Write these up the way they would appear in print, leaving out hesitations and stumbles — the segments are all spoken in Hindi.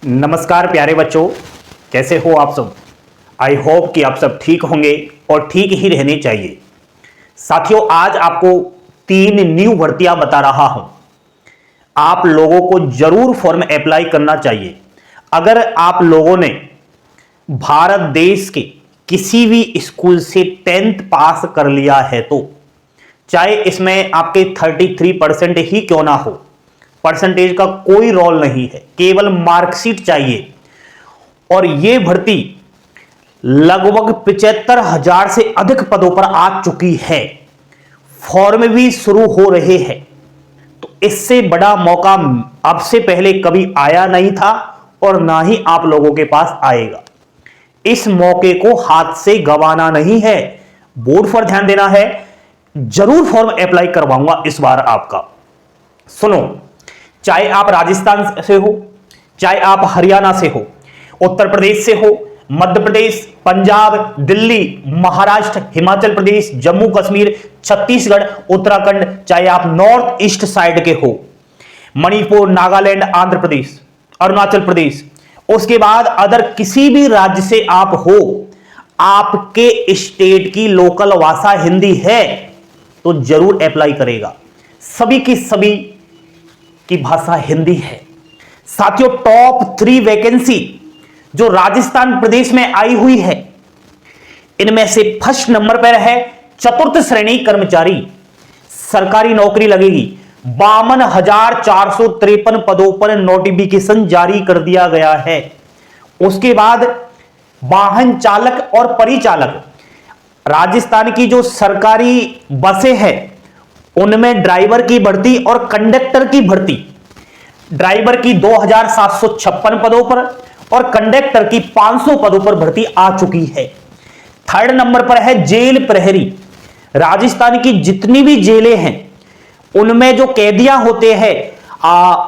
नमस्कार प्यारे बच्चों, कैसे हो आप सब। आई होप कि आप सब ठीक होंगे और ठीक ही रहने चाहिए। साथियों, आज आपको 3 न्यू भर्तियां बता रहा हूं। आप लोगों को जरूर फॉर्म अप्लाई करना चाहिए। अगर आप लोगों ने भारत देश के किसी भी स्कूल से 10th पास कर लिया है तो चाहे इसमें आपके 33% ही क्यों ना हो, परसेंटेज का कोई रोल नहीं है, केवल मार्कशीट चाहिए। और यह भर्ती लगभग 75,000 से अधिक पदों पर आ चुकी है। फॉर्म भी शुरू हो रहे हैं। तो इससे बड़ा मौका अब से पहले कभी आया नहीं था और ना ही आप लोगों के पास आएगा। इस मौके को हाथ से गंवाना नहीं है। बोर्ड पर ध्यान देना है। जरूर फॉर्म अप्लाई करवाऊंगा इस बार आपका। सुनो, चाहे आप राजस्थान से हो, चाहे आप हरियाणा से हो, उत्तर प्रदेश से हो, मध्य प्रदेश, पंजाब, दिल्ली, महाराष्ट्र, हिमाचल प्रदेश, जम्मू कश्मीर, छत्तीसगढ़, उत्तराखंड, चाहे आप नॉर्थ ईस्ट साइड के हो, मणिपुर, नागालैंड, आंध्र प्रदेश, अरुणाचल प्रदेश, उसके बाद अदर किसी भी राज्य से आप हो, आपके स्टेट की लोकल भाषा हिंदी है तो जरूर अप्लाई करेगा। सभी की सभी की भाषा हिंदी है। साथियों, टॉप 3 वैकेंसी जो राजस्थान प्रदेश में आई हुई है, इनमें से फर्स्ट नंबर पर है चतुर्थ श्रेणी कर्मचारी। सरकारी नौकरी लगेगी। 52,453 पदों पर नोटिफिकेशन जारी कर दिया गया है। उसके बाद वाहन चालक और परिचालक, राजस्थान की जो सरकारी बसें हैं उनमें ड्राइवर की भर्ती और कंडक्टर की भर्ती। ड्राइवर की 2,756 पदों पर और कंडक्टर की 500 पदों पर भर्ती आ चुकी है। थर्ड नंबर पर है जेल प्रहरी। राजस्थान की जितनी भी जेलें हैं उनमें जो कैदियां होते हैं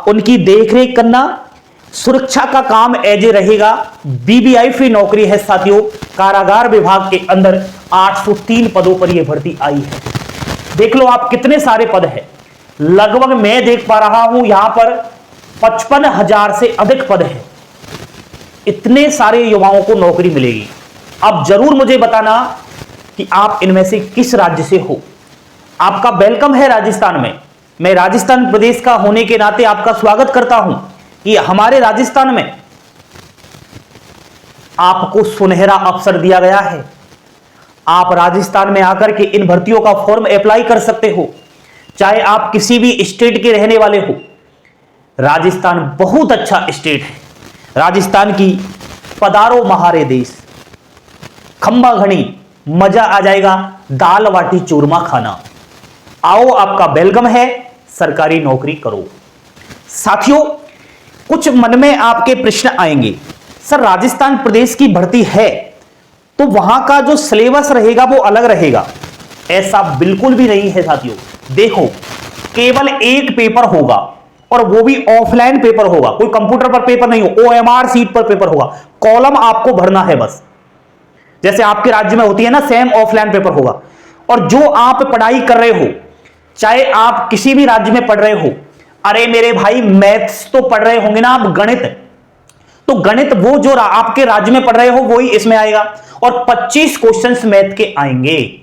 उनकी देखरेख करना, सुरक्षा का काम एजे रहेगा। बीबीआईपी नौकरी है साथियों। कारागार विभाग के अंदर 803 पदों पर यह भर्ती आई है। देख लो आप कितने सारे पद हैं। लगभग मैं देख पा रहा हूं यहां पर 55,000 से अधिक पद हैं। इतने सारे युवाओं को नौकरी मिलेगी। अब जरूर मुझे बताना कि आप इनमें से किस राज्य से हो। आपका वेलकम है राजस्थान में। मैं राजस्थान प्रदेश का होने के नाते आपका स्वागत करता हूं कि हमारे राजस्थान में आपको सुनहरा अवसर दिया गया है। आप राजस्थान में आकर के इन भर्तियों का फॉर्म अप्लाई कर सकते हो, चाहे आप किसी भी स्टेट के रहने वाले हो। राजस्थान बहुत अच्छा स्टेट है। राजस्थान की पधारो महारे देश, खंबा घनी, मजा आ जाएगा दाल बाटी चूरमा खाना। आओ, आपका वेलकम है। सरकारी नौकरी करो। साथियों, कुछ मन में आपके प्रश्न आएंगे, सर राजस्थान प्रदेश की भर्ती है तो वहां का जो सिलेबस रहेगा वो अलग रहेगा। ऐसा बिल्कुल भी नहीं है साथियों। देखो, केवल एक पेपर होगा और वो भी ऑफलाइन पेपर होगा। कोई कंप्यूटर पर पेपर नहीं हो, OMR सीट पर पेपर होगा। कॉलम आपको भरना है बस, जैसे आपके राज्य में होती है ना, सेम ऑफलाइन पेपर होगा। और जो आप पढ़ाई कर रहे हो, चाहे आप किसी भी राज्य में पढ़ रहे हो, अरे मेरे भाई मैथ्स तो पढ़ रहे होंगे ना आप, गणित, तो गणित वो जो आपके राज्य में पढ़ रहे हो वही इसमें आएगा और 25 क्वेश्चंस मैथ के आएंगे।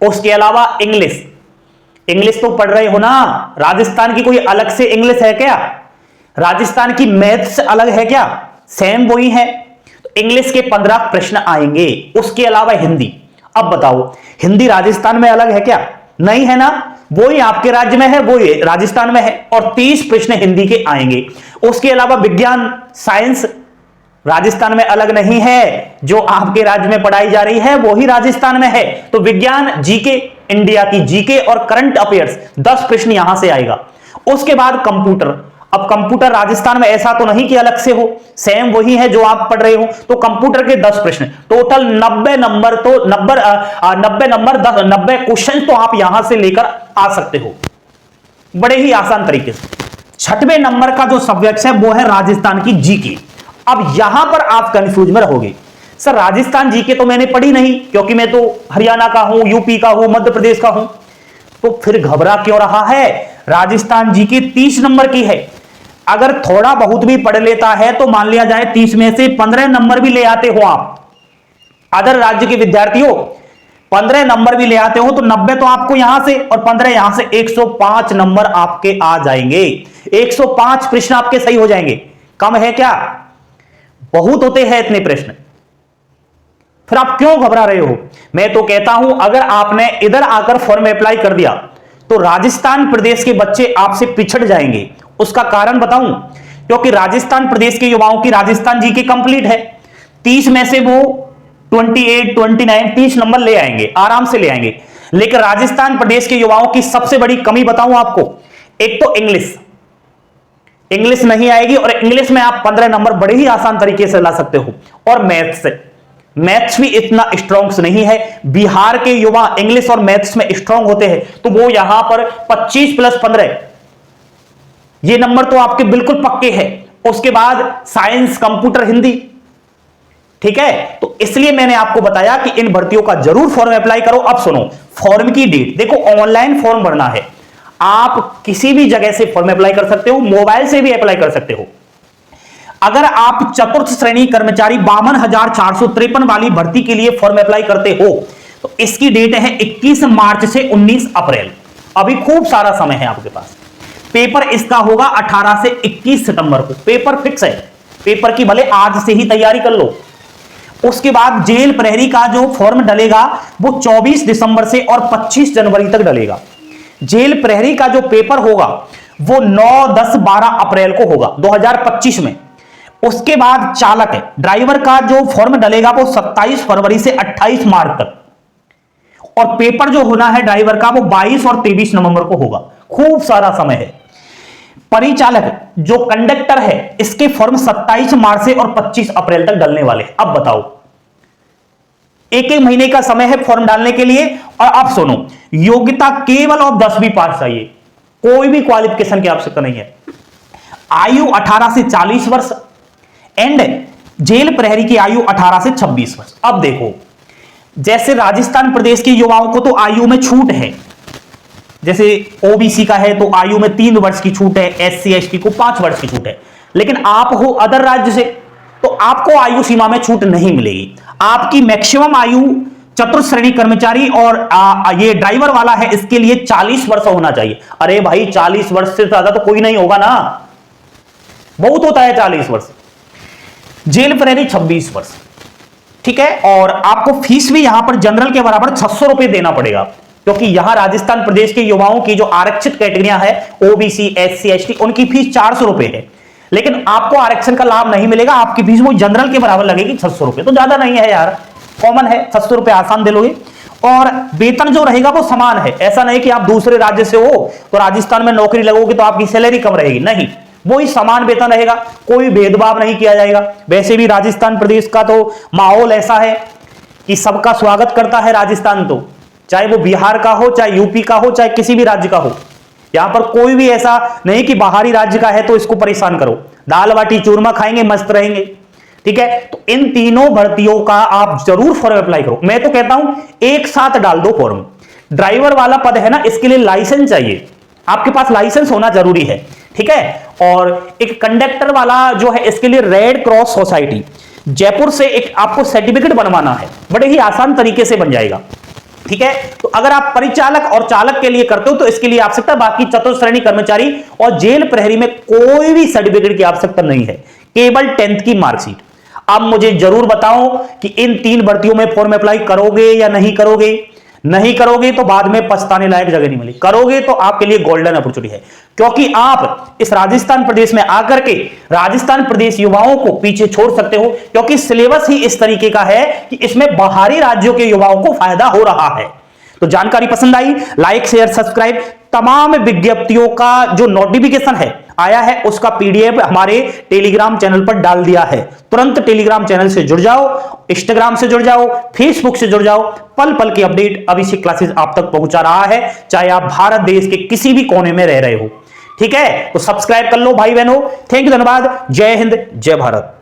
उसके अलावा इंग्लिश तो पढ़ रहे हो ना। राजस्थान की कोई अलग से इंग्लिश है क्या? राजस्थान की मैथ्स अलग है क्या? सेम वही है। तो इंग्लिश के 15 प्रश्न आएंगे। उसके अलावा हिंदी। अब बताओ, हिंदी राजस्थान में अलग है क्या? नहीं है ना। वही आपके राज्य में है, वही राजस्थान में है और 30 प्रश्न हिंदी के आएंगे। उसके अलावा विज्ञान, साइंस राजस्थान में अलग नहीं है। जो आपके राज्य में पढ़ाई जा रही है वो ही राजस्थान में है। तो विज्ञान, जीके, इंडिया की जीके और करंट अफेयर्स 10 प्रश्न यहां से आएगा। उसके बाद कंप्यूटर। अब कंप्यूटर राजस्थान में ऐसा तो नहीं कि अलग से हो, सेम वही है जो आप पढ़ रहे हो। तो कंप्यूटर के 10 प्रश्न, टोटल 90 नंबर, तो 90 क्वेश्चन तो आप यहां से लेकर आ सकते हो बड़े ही आसान तरीके से। 6वें नंबर का जो सब्जेक्ट है वो है राजस्थान की जीके। अब यहां पर आप कंफ्यूज में रहोगे, सर राजस्थान जीके तो मैंने पढ़ी नहीं क्योंकि मैं तो हरियाणा का हूं, यूपी का हूं, मध्य प्रदेश का हूं। तो फिर घबरा क्यों रहा है? राजस्थान जीके 30 नंबर की है। अगर थोड़ा बहुत भी पढ़ लेता है तो मान लिया जाए 30 में से 15 नंबर भी ले आते हो आप, अदर राज्य के विद्यार्थियों 15 नंबर भी ले आते हो तो 90 तो आपको यहां से और 15 यहां से 105 नंबर आपके आ जाएंगे। 105 प्रश्न आपके सही हो जाएंगे। कम है क्या? बहुत होते हैं इतने प्रश्न। फिर आप क्यों घबरा रहे हो? मैं तो कहता हूं अगर आपने इधर आकर फॉर्म अप्लाई कर दिया तो राजस्थान प्रदेश के बच्चे आपसे पिछड़ जाएंगे। उसका कारण बताऊं, क्योंकि राजस्थान प्रदेश के युवाओं की राजस्थान जीके कंप्लीट है। 30 में से वो 28, 29, 30 नंबर ले आएंगे, आराम से ले आएंगे। लेकिन राजस्थान प्रदेश के युवाओं की सबसे बड़ी कमी बताऊं आपको, एक तो इंग्लिश नहीं आएगी और इंग्लिश में आप 15 नंबर बड़े ही आसान तरीके से ला सकते हो। और मैथ्स भी इतना स्ट्रॉन्ग नहीं है। बिहार के युवा इंग्लिश और मैथ्स में स्ट्रॉन्ग होते हैं तो वो यहां पर 25 + 15 ये नंबर तो आपके बिल्कुल पक्के हैं। उसके बाद साइंस, कंप्यूटर, हिंदी, ठीक है। तो इसलिए मैंने आपको बताया कि इन भर्तियों का जरूर फॉर्म अप्लाई करो। अब सुनो फॉर्म की डेट, देखो ऑनलाइन फॉर्म भरना है, आप किसी भी जगह से फॉर्म अप्लाई कर सकते हो, मोबाइल से भी अप्लाई कर सकते हो। अगर आप चतुर्थ श्रेणी कर्मचारी 52,453 वाली भर्ती के लिए फॉर्म अप्लाई करते हो तो इसकी डेट है 21 मार्च से 19 अप्रैल। अभी खूब सारा समय है आपके पास। पेपर इसका होगा 18 से 21 सितंबर को। पेपर फिक्स है, पेपर की भले आज से ही तैयारी कर लो। उसके बाद जेल प्रहरी का जो फॉर्म डलेगा वो 24 दिसंबर से और 25 जनवरी तक डलेगा। जेल प्रहरी का जो पेपर होगा वो 9, 10, 12 अप्रैल को होगा 2025 में। उसके बाद चालक है, ड्राइवर का जो फॉर्म डलेगा वो 27 फरवरी से 28 मार्च तक। और पेपर जो होना है ड्राइवर का वो 22 और 23 नवंबर को होगा। खूब सारा समय है। परिचालक जो कंडक्टर है इसके फॉर्म 27 मार्च से और 25 अप्रैल तक डलने वाले हैं। अब बताओ, एक महीने का समय है फॉर्म डालने के लिए। और अब सुनो, योग्यता केवल और 10वीं पास चाहिए, कोई भी क्वालिफिकेशन की आवश्यकता नहीं है। आयु 18 से 40 वर्ष एंड जेल प्रहरी की आयु 18 से 26 वर्ष। अब देखो, जैसे राजस्थान प्रदेश के युवाओं को तो आयु में छूट है, जैसे ओबीसी का है तो आयु में 3 वर्ष की छूट है, एससी एसटी को 5 वर्ष की छूट है। लेकिन आप हो अदर राज्य से तो आपको आयु सीमा में छूट नहीं मिलेगी। आपकी मैक्सिमम आयु चतुर्थ श्रेणी कर्मचारी और ये ड्राइवर वाला है इसके लिए 40 वर्ष होना चाहिए। अरे भाई 40 वर्ष से ज्यादा तो कोई नहीं होगा ना, बहुत होता है 40 वर्ष। जेल प्रहरी 26 वर्ष, ठीक है। और आपको फीस भी यहां पर जनरल के बराबर 600 रुपए देना पड़ेगा, क्योंकि यहां राजस्थान प्रदेश के युवाओं की जो आरक्षित कैटेगरियां है ओबीसी, एससी, एसटी, उनकी फीस 400 रुपए है। लेकिन आपको आरक्षण का लाभ नहीं मिलेगा, आपकी फीस वो जनरल के बराबर लगेगी 600 रुपए। तो ज्यादा नहीं है यार, कॉमन है, 600 रुपए आसान दे लोगे। और वेतन जो रहेगा वो समान है। ऐसा नहीं कि आप दूसरे राज्य से हो तो राजस्थान में नौकरी लगोगे तो आपकी सैलरी कम रहेगी, नहीं, वही समान वेतन रहेगा, कोई भेदभाव नहीं किया जाएगा। वैसे भी राजस्थान प्रदेश का तो माहौल ऐसा है कि सबका स्वागत करता है राजस्थान, तो चाहे वो बिहार का हो, चाहे यूपी का हो, चाहे किसी भी राज्य का हो। यहां पर कोई भी ऐसा नहीं कि बाहरी राज्य का है तो इसको परेशान करो। दाल बाटी चूरमा खाएंगे, मस्त रहेंगे, ठीक है। तो इन तीनों भर्तियों का आप जरूर फॉर्म अप्लाई करो। मैं तो कहता हूं एक साथ डाल दो फॉर्म। ड्राइवर वाला पद है ना, इसके लिए लाइसेंस चाहिए, आपके पास लाइसेंस होना जरूरी है, ठीक है। और एक कंडक्टर वाला जो है इसके लिए रेड क्रॉस सोसाइटी जयपुर से एक आपको सर्टिफिकेट बनवाना है, बड़े ही आसान तरीके से बन जाएगा, ठीक है। तो अगर आप परिचालक और चालक के लिए करते हो तो इसके लिए आवश्यकता, बाकी चतुर्थ श्रेणी कर्मचारी और जेल प्रहरी में कोई भी सर्टिफिकेट की आवश्यकता नहीं है, केवल 10th की मार्कशीट। अब मुझे जरूर बताओ कि इन 3 भर्तियों में फॉर्म अप्लाई करोगे या नहीं करोगे। नहीं करोगे तो बाद में पछताने लायक जगह नहीं मिली, करोगे तो आपके लिए गोल्डन अपॉर्चुनिटी है, क्योंकि आप इस राजस्थान प्रदेश में आकर के राजस्थान प्रदेश युवाओं को पीछे छोड़ सकते हो, क्योंकि सिलेबस ही इस तरीके का है कि इसमें बाहरी राज्यों के युवाओं को फायदा हो रहा है। तो जानकारी पसंद आई, लाइक शेयर सब्सक्राइब। तमाम विज्ञप्तियों का जो नोटिफिकेशन है आया है उसका पीडीएफ हमारे टेलीग्राम चैनल पर डाल दिया है। तुरंत टेलीग्राम चैनल से जुड़ जाओ, इंस्टाग्राम से जुड़ जाओ, फेसबुक से जुड़ जाओ। पल पल की अपडेट अभी से क्लासेस आप तक पहुंचा रहा है, चाहे आप भारत देश के किसी भी कोने में रह रहे हो, ठीक है। तो सब्सक्राइब कर लो भाई बहनों। थैंक यू, धन्यवाद। जय हिंद, जय भारत।